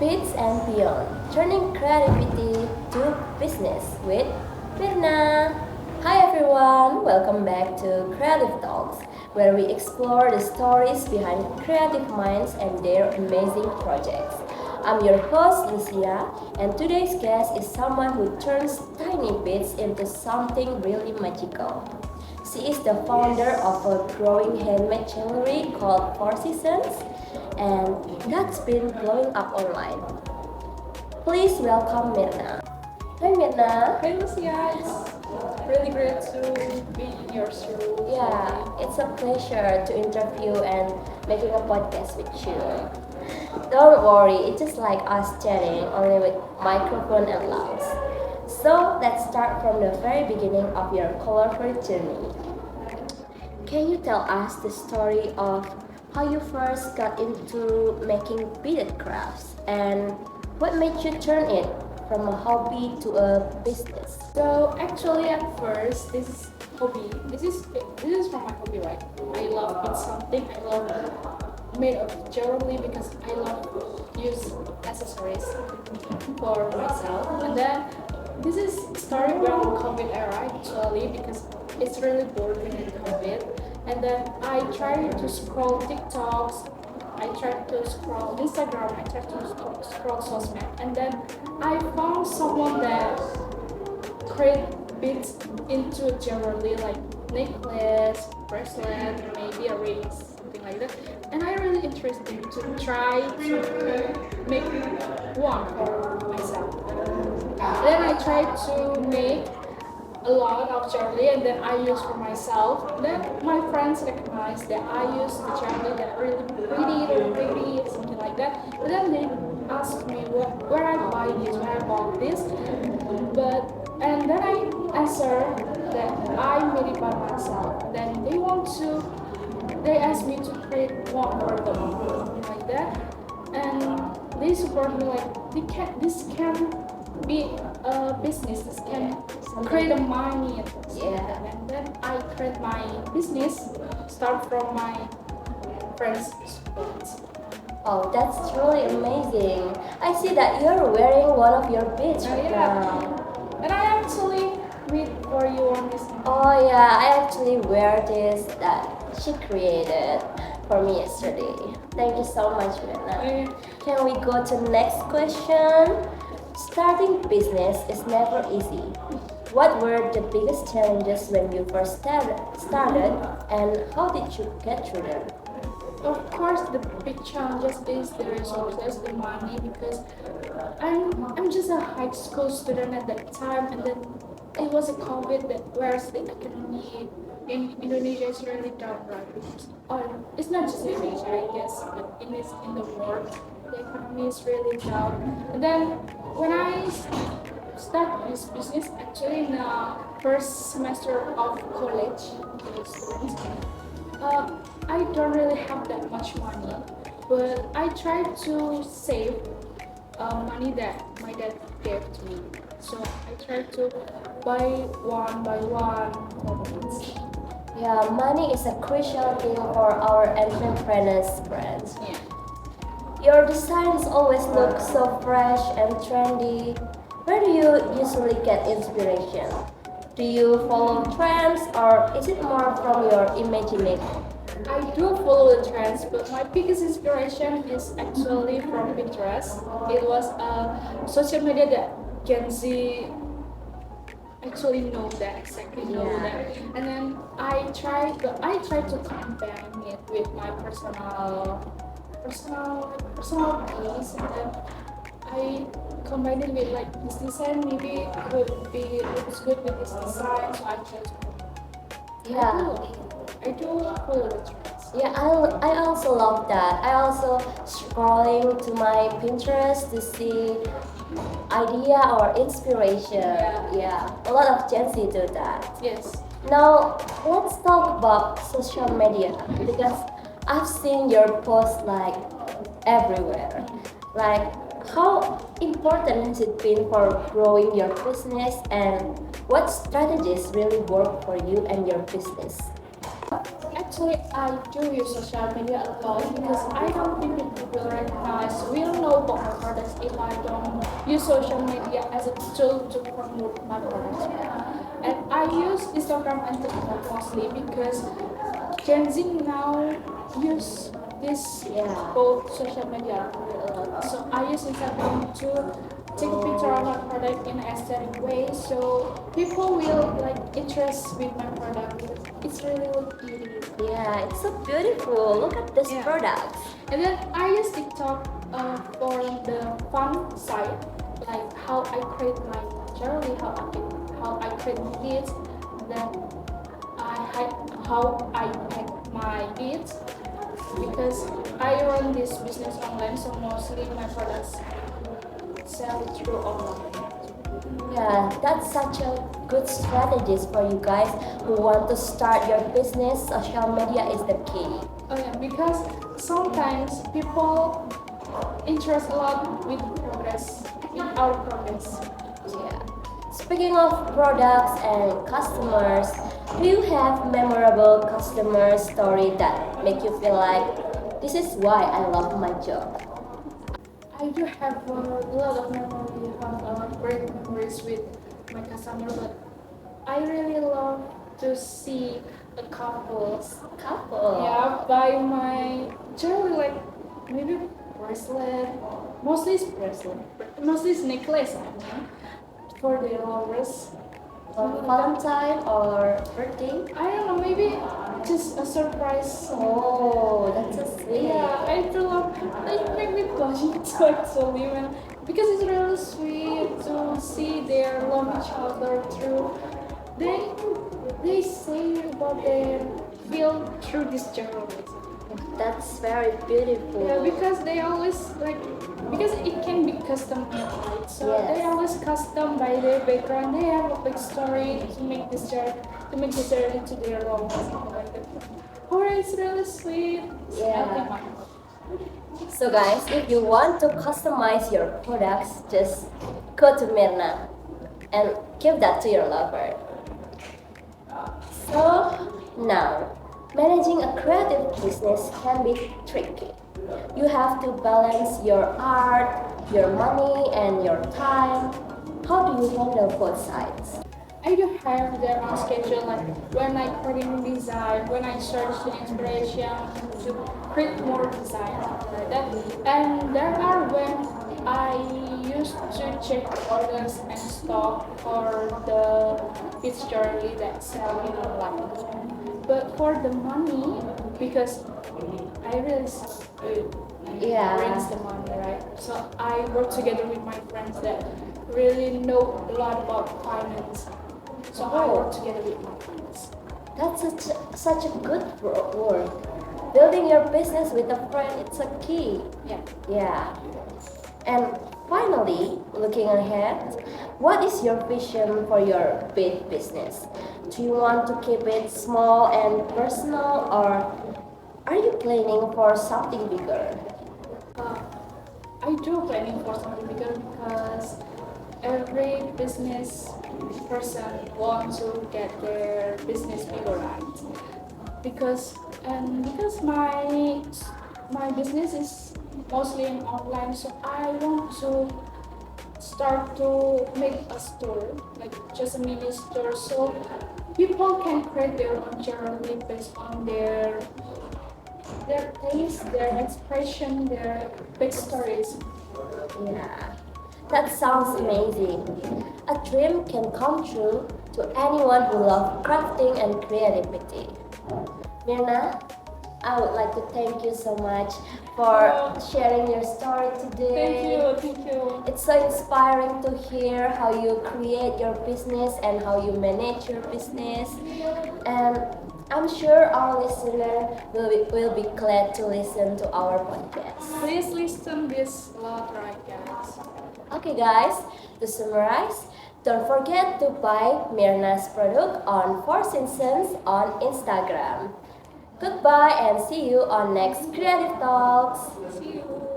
Bits and Beyond, turning creativity to business with Mirna. Hi everyone, welcome back to Creative Talks, where we explore the stories behind creative minds and their amazing projects. I'm your host Lucia, and today's guest is someone who turns tiny bits into something really magical. She is the founder of a growing handmade jewelry called Four Seasons, and that's been blowing up online. Please welcome Mirna. Hi Mirna. Hey Lucia, it's really great to be in your show. Yeah, it's a pleasure to interview and making a podcast with you. Don't worry, it's just like us chatting, only with microphone and laughs. So let's start from the very beginning of your colorful journey. Can you tell us the story of how you first got into making beaded crafts and what made you turn it from a hobby to a business? So actually, at first, this is hobby. This is from my hobby, right? I love it something. I love made of jewelry because I love use accessories for myself. And then this is started around COVID era actually because it's really boring in COVID. And then I try to scroll TikToks, I tried to scroll Instagram, I tried to scroll Sosmed, and then I found someone that create beads into jewelry like necklace, bracelet, maybe a ring, something like that. And I really interested to try to make one for myself. Then I tried to make a lot of jewelry and then I use for myself. Then my friends recognize that I use the jewelry that really pretty, something like that. But then they ask me where I buy this, where I bought this. And then I answer that I made it by myself. Then they ask me to create one for them, something like that. And they support me like this can be a business, this can create a money. Yeah. And then I create my business, start from my friends' support. Oh, that's truly amazing. I see that you're wearing one of your beads right Yeah. now. And I actually made for you on this. Oh yeah, I actually wear this that she created for me yesterday. Thank you so much, Mirna. Can we go to next question? Starting business is never easy. What were the biggest challenges when you first started and how did you get through them? Of course, the big challenges is the resources, the money, because I'm just a high school student at that time, and then it was a COVID that where the economy in Indonesia is really down, right? Or it's not just Indonesia, I guess, but in the world, the economy is really down. And then when I start this business, actually in the first semester of college, students, I don't really have that much money, but I try to save money that my dad gave to me. So I try to buy one by one products. Yeah, money is a crucial thing for our entrepreneurs, friends. Yeah. Your designs always look so fresh and trendy. Where do you usually get inspiration? Do you follow trends or is it more from your imagination? I do follow the trends, but my biggest inspiration is actually from Pinterest. It was a social media that Gen Z actually exactly know Yeah. that. And then I try to combine it with my personal piece, and then I combine it with like this design. Maybe looks good with this design, so I try to. Yeah. I do follow the trends. Yeah, I also love that. I also scrolling to my Pinterest to see idea or inspiration. Yeah, a lot of Gen Z do that. Yes. Now let's talk about social media because I've seen your posts like everywhere. Like how important has it been for growing your business and what strategies really work for you and your business? Actually, I do use social media a lot because I don't think people will recognize, will know about my products if I don't use social media as a tool to promote my products. And I use Instagram and TikTok mostly because Gen Z now use this Yeah. both social media a lot. So I use Instagram to take a picture of my product in an aesthetic way, so people will like interest with my product because it's really look beauty. Yeah, it's so beautiful. Look at this Yeah. products. And then I use TikTok for the fun side, like how I create my jewelry, how I create my beads, then how I pack my beads because I run this business online, so mostly my products sell through online. Yeah, that's such a good strategies for you guys who want to start your business. Social media is the key. Oh yeah, because sometimes people interest a lot with progress, in our progress. Yeah. Speaking of products and customers, do you have memorable customer story that make you feel like this is why I love my job? I do have a lot of memory, have a lot of great memories with my customer, but I really love to see a couples, Couple. yeah, buy my jewelry, like maybe bracelet, mostly it's bracelet, mostly it's necklace, I mean, for their lovers. For Valentine or birthday? I don't know, maybe just a surprise. Oh, that's so sweet. Yeah, I feel like make me blushing too actually when because it's really sweet to see their love each other through. They they say about their feel through this jewelry. That's very beautiful. Yeah, because they always like because it can be custom made, right? So Yes. they always custom by their background. They have a big story to make this journey to their love, something like that. Oh, it's really sweet. Yeah. Melting my heart. So guys, if you want to customize your products, just go to Mirna and give that to your lover. So now, managing a creative business can be tricky. You have to balance your art, your money, and your time. How do you handle both sides? I do have their own schedule, like when I create design, when I search the inspiration to create more design like that. And there are when I used to check orders and stock for the beach jewelry that sell in online. But for the money, because I really Yeah. brings the money, right? So I work together with my friends that really know a lot about finance. So I work together with my friends. That's such a good work. Building your business with a friend, it's a key. Yeah. Yeah. And finally, looking ahead, what is your vision for your big business? Do you want to keep it small and personal, or are you planning for something bigger? Uh, I do planning for something bigger because every business person wants to get their business bigger, right? Because my business is mostly in online, so I want to start to make a store, like just a mini store, so people can create their own jewelry based on their taste, their expression, their backstories. Yeah, that sounds amazing. A dream can come true to anyone who loves crafting and creativity. Mirna, I would like to thank you so much for sharing your story today. Thank you. It's so inspiring to hear how you create your business and how you manage your business. And I'm sure our listener will be glad to listen to our podcast. Please listen this a lot, right, guys? Okay, guys, to summarize, don't forget to buy Mirna's product on Four Seasons on Instagram. Goodbye and see you on next Creative Talks. See you.